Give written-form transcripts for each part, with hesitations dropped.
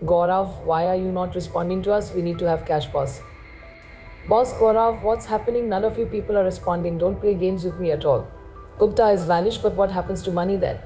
Gaurav, why are you not responding to us? We need to have cash, boss. Boss Gaurav, what's happening? None of you people are responding. Don't play games with me at all. Gupta has vanished, but what happens to money then?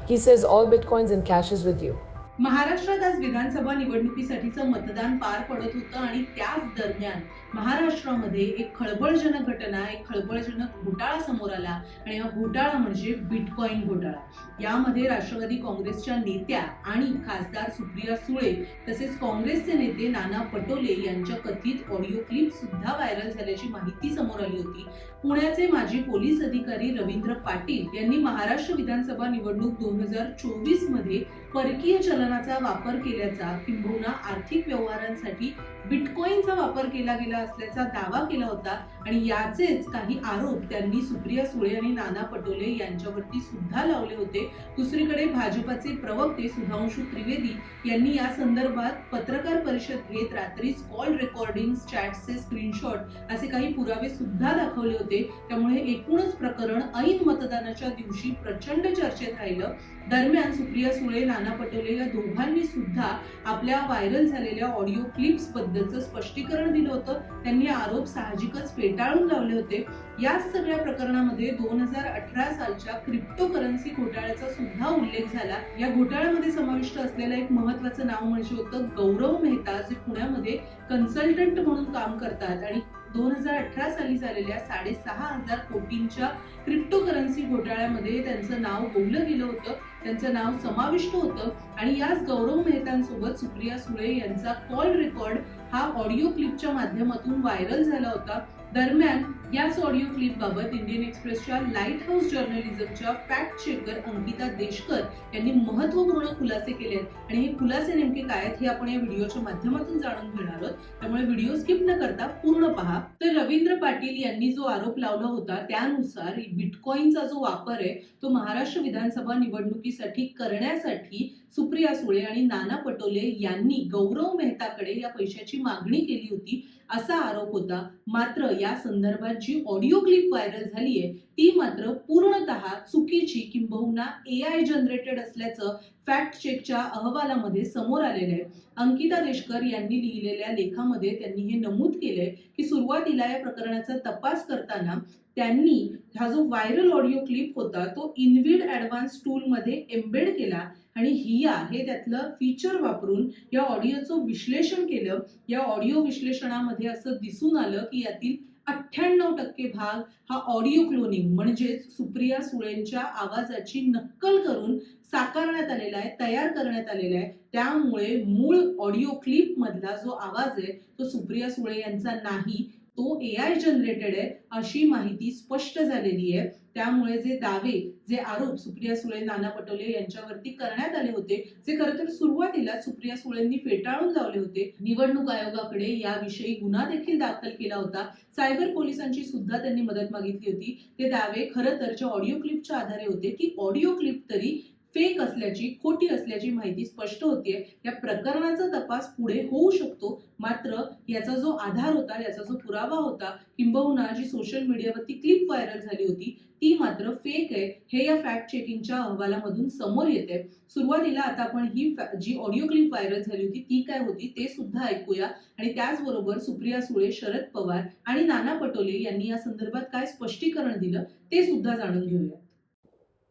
He says all bitcoins and cash is with you. महाराष्ट्रात आज विधानसभा निवडणुकीसाठीचं मतदान पार पडत होतं आणि त्याच दरम्यान महाराष्ट्रामध्ये एक खळबळजनक घटना, एक खळबळजनक घोटाळा समोर आला आणि हा घोटाळा म्हणजे बिटकॉइन घोटाळा. यामध्ये राष्ट्रवादी काँग्रेसच्या नेत्या आणि खासदार सुप्रिया सुळे तसेच काँग्रेसचे नेते नाना पटोले यांच्या कथित ऑडिओ क्लिप सुद्धा व्हायरल झाल्याची माहिती समोर आली होती. पुण्याचे माजी पोलीस अधिकारी रवींद्र पाटील यांनी महाराष्ट्र विधानसभा निवडणूक 2024 मध्ये परकीय चलनाचा वापर केल्याचा किंबहुना आर्थिक व्यवहारांसाठी बिटकॉइनचा वापर केला गेला असल्याचा दावा केला होता आणि याचेच काही आरोप त्यांनी सुप्रिया सुळे आणि नाना पटोले यांच्यावरती सुद्धा लावले होते. दुसरीकडे भाजपचे प्रवक्ते सुधांशु त्रिवेदी यांनी या संदर्भात पत्रकार परिषद घेत रात्रीच कॉल रेकॉर्डिंग, चॅट्सचे स्क्रीनशॉट असे काही पुरावे सुद्धा दाखवले होते. त्यामुळे एकूणच प्रकरण ऐन मतदानाच्या दिवशी प्रचंड चर्चेत राहिलं. दरम्यान सुप्रिया सुळे, नाना पटोले या दोघांनी सुद्धा आपल्या व्हायरल झालेल्या ऑडिओ क्लिप्स बद्दलचं स्पष्टीकरण दिलं होतं. त्यांनी आरोप साहजिकच फेटाळून लावले होते. या सगळ्या प्रकरणामध्ये 2018 सालच्या क्रिप्टोकरन्सी घोटाळ्याचा सुद्धा उल्लेख झाला. या घोटाळ्यामध्ये समाविष्ट असलेलं एक महत्त्वाचं नाव म्हणजे होतं गौरव मेहता, जे पुण्यामध्ये कन्सल्टंट म्हणून काम करतात आणि 2018 साली झालेल्या 6,500 कोटींच्या क्रिप्टोकरन्सी घोटाळ्यामध्ये त्यांचं नाव बोललं गेलं होतं, त्यांचं नाव समाविष्ट होतं आणि याच गौरव मेहतांसोबत सुप्रिया सुळे यांचा कॉल रेकॉर्ड हा ऑडिओ क्लिपच्या माध्यमातून व्हायरल झाला होता. दरम्यान याच ऑडिओ क्लिप बाबत इंडियन एक्सप्रेसच्या लाईट हाऊस जर्नलिझमच्या फॅक्ट चेकर अंकिता देशकर यांनी महत्त्वपूर्ण खुलासे केले आहेत आणि हे खुलासे नेमके काय आहेत हे आपण या व्हिडिओच्या माध्यमातून जाणून घेणार आहोत. त्यामुळे व्हिडिओ स्किप न करता पूर्ण पहा. तर रवींद्र पाटील यांनी जो आरोप लावला होता त्यानुसार बिटकॉइनचा जो वापर आहे तो महाराष्ट्र विधानसभा निवडणुकीसाठी करण्यासाठी सुप्रिया सुळे आणि नाना पटोले यांनी गौरव मेहताकडे या पैशाची मागणी केली होती असा आरोप होता. मात्र या संदर्भात जी ऑडिओ क्लिप व्हायरल झाली आहे ती मात्र पूर्णतः चुकीची किंबहुना AI जनरेटेड असल्याचं फॅक्ट चेकच्या अहवालामध्ये समोर आलेलं आहे. अंकिता देशकर यांनी लिहिलेल्या लेखामध्ये त्यांनी हे नमूद केलंय की सुरुवातीला या प्रकरणाचा तपास करताना त्यांनी हा जो व्हायरल ऑडिओ क्लिप होता तो इनविड ऍडव्हान्स टूल मध्ये एम्बेड केला आणि हिया हे त्यातलं फीचर वापरून या ऑडिओचं विश्लेषण केलं. या ऑडिओ विश्लेषणामध्ये असं दिसून आलं की यातील 98% भाग हा ऑडिओ क्लोनिंग म्हणजेच सुप्रिया सुळेंच्या आवाजाची नक्कल करून साकारण्यात आलेला आहे, तयार करण्यात आलेला आहे. त्यामुळे मूळ ऑडिओ क्लिप मधला जो आवाज आहे तो सुप्रिया सुळे यांचा नाही, तो AI जनरेटेड आहे अशी माहिती स्पष्ट झालेली आहे. त्यामुळे जे दावे, जे आरोप सुप्रिया सुळे, नाना पटोले यांच्यावरती करण्यात आले होते जे खरं तर सुरुवातीला सुप्रिया सुळेंनी फेटाळून लावले होते. निवडणूक आयोगाकडे याविषयी गुन्हा देखील दाखल केला होता. सायबर पोलिसांची सुद्धा त्यांनी मदत मागितली होती. ते दावे खरं तर जे ऑडिओ क्लिपच्या आधारे होते की ऑडिओ क्लिप तरी फेक असल्याची, खोटी असल्याची माहिती स्पष्ट होतीये. या प्रकरणाचा तपास पुढे होऊ शकतो. मात्र याचा जो आधार होता, याचा जो पुरावा होता, किंबहुना जी सोशल मीडियावरती क्लिप व्हायरल झाली होती ती मात्र फेक आहे हे या फॅक्ट चेकिंगच्या अहवालामधून समोर येते. सुरुवातीला आता आपण ही जी ऑडिओ क्लिप व्हायरल झाली होती ती काय होती ते सुद्धा ऐकूया आणि त्याचबरोबर सुप्रिया सुळे, शरद पवार आणि नाना पटोले यांनी या संदर्भात काय स्पष्टीकरण दिलं ते सुद्धा जाणून घेऊया.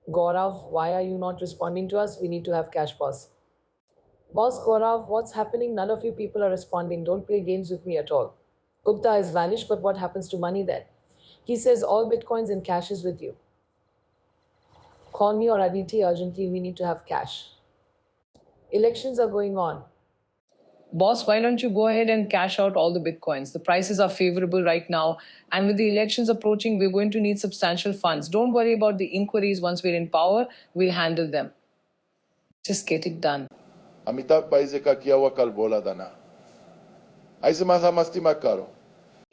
Gaurav, why are you not responding to us? We need to have cash, boss. Boss Gaurav, what's happening? None of you people are responding. Don't play games with me at all. Gupta has vanished, but what happens to money then? He says all bitcoins and cash is with you. Call me or Aditi urgently. We need to have cash. Elections are going on. Boss, why don't you go ahead and cash out all the bitcoins? The prices are favorable right now. And with the elections approaching, we're going to need substantial funds. Don't worry about the inquiries. Once we're in power, we'll handle them. Just get it done. Amitabh भाई से का KIA हुआ कल बोला था ना, ऐसे मस्ती मत करो.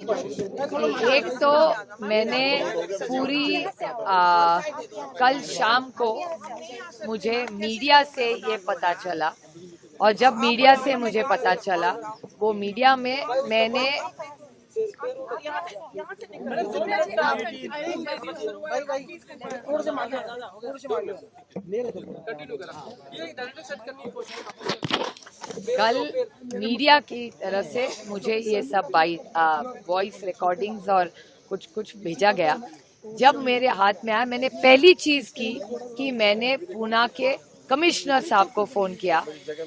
एक तो मैंने पूरी कल शाम को मुझे मीडिया से ये पता चला और जब मीडिया से मुझे पता चला वो मीडिया में मैंने कल मीडिया की तरफ से मुझे ये सब वॉइस रिकॉर्डिंग्स और कुछ कुछ भेजा गया। जब मेरे हाथ में आया, मैंने पहली चीज की कि मैंने पूना के कमिश्नर साहब को फोन किया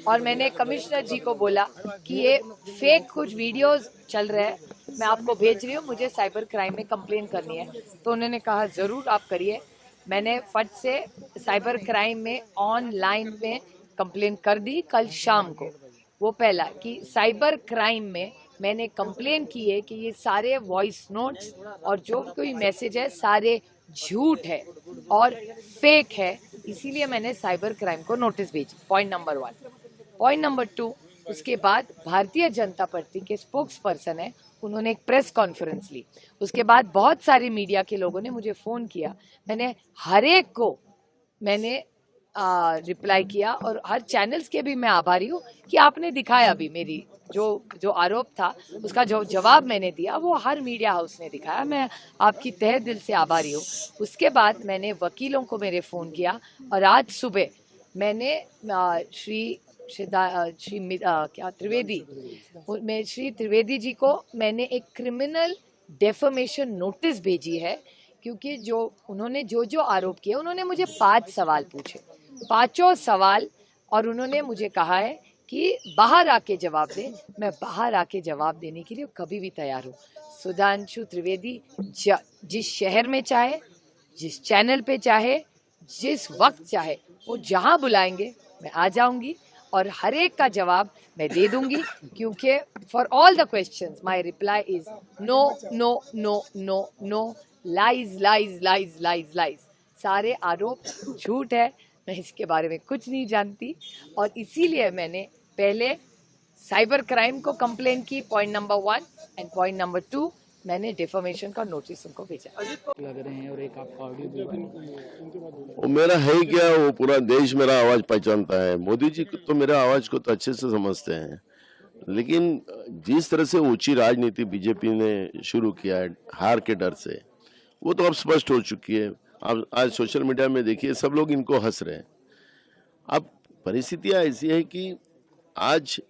और मैंने कमिश्नर जी को बोला कि ये फेक कुछ वीडियोस चल रहे हैं, मैं आपको भेज रही हूँ, मुझे साइबर क्राइम में कंप्लेन करनी है। तो उन्होंने कहा जरूर आप करिए। मैंने फट से साइबर क्राइम में ऑनलाइन में कंप्लेन कर दी कल शाम को। वो पहला कि साइबर क्राइम में मैंने कंप्लेन की है कि ये सारे वॉइस नोट्स और जो कोई मैसेज है सारे झूठ है और फेक है, इसीलिए मैंने साइबर क्राइम को नोटिस भेजी। Point number 1। पॉइंट नंबर 2, उसके बाद भारतीय जनता पार्टी के स्पोक्स पर्सन है, उन्होंने एक प्रेस कॉन्फ्रेंस ली। उसके बाद बहुत सारे मीडिया के लोगों ने मुझे फोन किया, मैंने हर एक को मैंने रिप्लाई किया और हर चैनल्स के भी मैं आभारी हूँ कि आपने दिखाया भी मेरी जो आरोप था उसका जो जवाब मैंने दिया वो हर मीडिया हाउस ने दिखाया। मैं आपकी तहे दिल से आभारी हूँ। उसके बाद मैंने वकीलों को मेरे फ़ोन किया और आज सुबह मैंने श्री त्रिवेदी जी को मैंने एक क्रिमिनल डेफमेशन नोटिस भेजी है, क्योंकि जो उन्होंने जो आरोप किए, उन्होंने मुझे 5 सवाल पूछे, 5 सवाल, और उन्होंने मुझे कहा है कि बाहर आके जवाब दे। मैं बाहर आके जवाब देने के लिए कभी भी तैयार हूँ। सुधांशु त्रिवेदी जिस शहर में चाहे, जिस चैनल पे चाहे, जिस वक्त चाहे, वो जहाँ बुलाएंगे मैं आ जाऊंगी और हर एक का जवाब मैं दे दूंगी, क्योंकि for all the questions my reply is no no no no no, lies lies lies lies lies. सारे आरोप झूठ है, मैं इसके बारे में कुछ नहीं जानती और इसीलिए मैंने पहले साइबर क्राइम को कंप्लेन की, point number 1, end point number 2 मैंने डिफॉर्मेशन का नोटिस उनको भेजा। लग रहे हैं और एक आपका ऑडियो भी वो मेरा है क्या, वो पूरा देश मेरा आवाज पहचानता है। मोदी जी तो मेरा आवाज को तो अच्छे से समझते हैं, लेकिन जिस तरह से ऊंची राजनीति बीजेपी ने शुरू किया है हार के डर से, वो तो अब स्पष्ट हो चुकी है। अब आज सोशल मीडिया में देखिए सब लोग इनको हंस रहे हैं। अब परिस्थितियां ऐसी है कि आज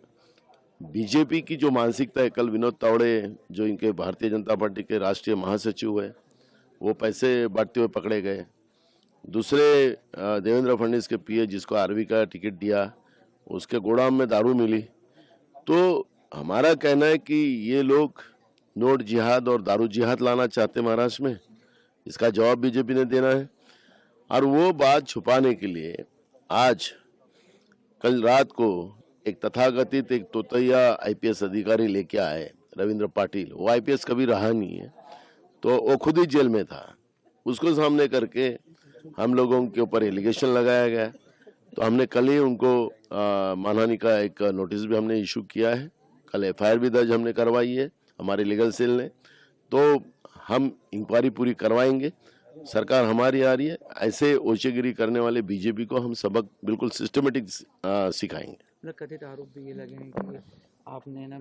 बीजेपी की जो मानसिकता है, कल विनोद तावड़े जो इनके भारतीय जनता पार्टी के राष्ट्रीय महासचिव है, वो पैसे बांटते हुए पकड़े गए। दूसरे देवेंद्र फडणवीस के पीए जिसको आरवी का टिकट दिया, उसके गोदाम में दारू मिली। तो हमारा कहना है कि ये लोग नोट जिहाद और दारू जिहाद लाना चाहते महाराष्ट्र में, इसका जवाब बीजेपी ने देना है। और वो बात छुपाने के लिए आज कल रात को एक तथाकथित एक तोतैया आईपीएस अधिकारी लेके आए, रविंद्र पाटिल। वो आईपीएस कभी रहा नहीं है, तो वो खुद ही जेल में था। उसको सामने करके हम लोगों के ऊपर एलिगेशन लगाया गया। तो हमने कल ही उनको मानहानि का एक नोटिस भी हमने इशू किया है। कल एफआईआर भी दर्ज हमने करवाई है हमारे लीगल सेल ने। तो हम इंक्वायरी पूरी करवाएंगे, सरकार हमारी आ रही है। ऐसे ओचेगिरी करने वाले बीजेपी को हम सबक बिल्कुल सिस्टमेटिक सिखाएंगे। कथित आरोप भी ये लगे हैं कि आपने ना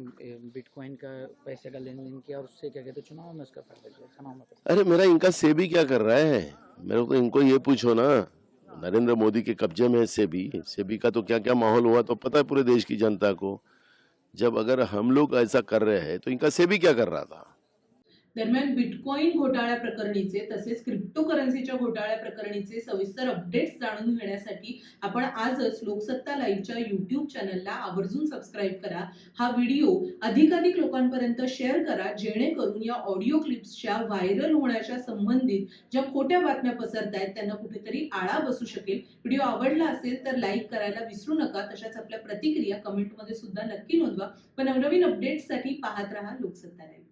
बिटकॉइन का पैसे का लेन देन किया और उससे क्या कहते चुनाव में उसका फायदा किया, चुनाव में। अरे मेरा इनका सेबी क्या कर रहा है, मेरे को इनको ये पूछो ना। नरेंद्र मोदी के कब्जे में है सेबी का तो क्या क्या माहौल हुआ तो पता है पूरे देश की जनता को। जब अगर हम लोग ऐसा कर रहे हैं तो इनका सेबी क्या कर रहा था। दरम्यान बिटकॉइन घोटाळ्या प्रकरणीचे तसेच क्रिप्टोकरन्सीच्या घोटाळ्या प्रकरणीचे सविस्तर अपडेट्स जाणून घेण्यासाठी आपण आजच लोकसत्ता लाईव्हच्या YouTube चॅनलला आवर्जून सबस्क्राईब करा। हा व्हिडिओ अधिकाधिक लोकांपर्यंत शेअर करा, जेणेकरून या ऑडिओ क्लिप्सच्या व्हायरल होण्याच्या संबंधित ज्या खोट्या बातम्या पसरतायत त्यांना कुठेतरी आळा बसू शकेल। व्हिडिओ आवडला असेल तर लाईक करायला विसरू नका। तशाच आपल्या प्रतिक्रिया कमेंटमध्ये सुद्धा नक्की नोंदवा। पण नवनवीन अपडेट्ससाठी पाहत रहा लोकसत्ता लाईव्ह।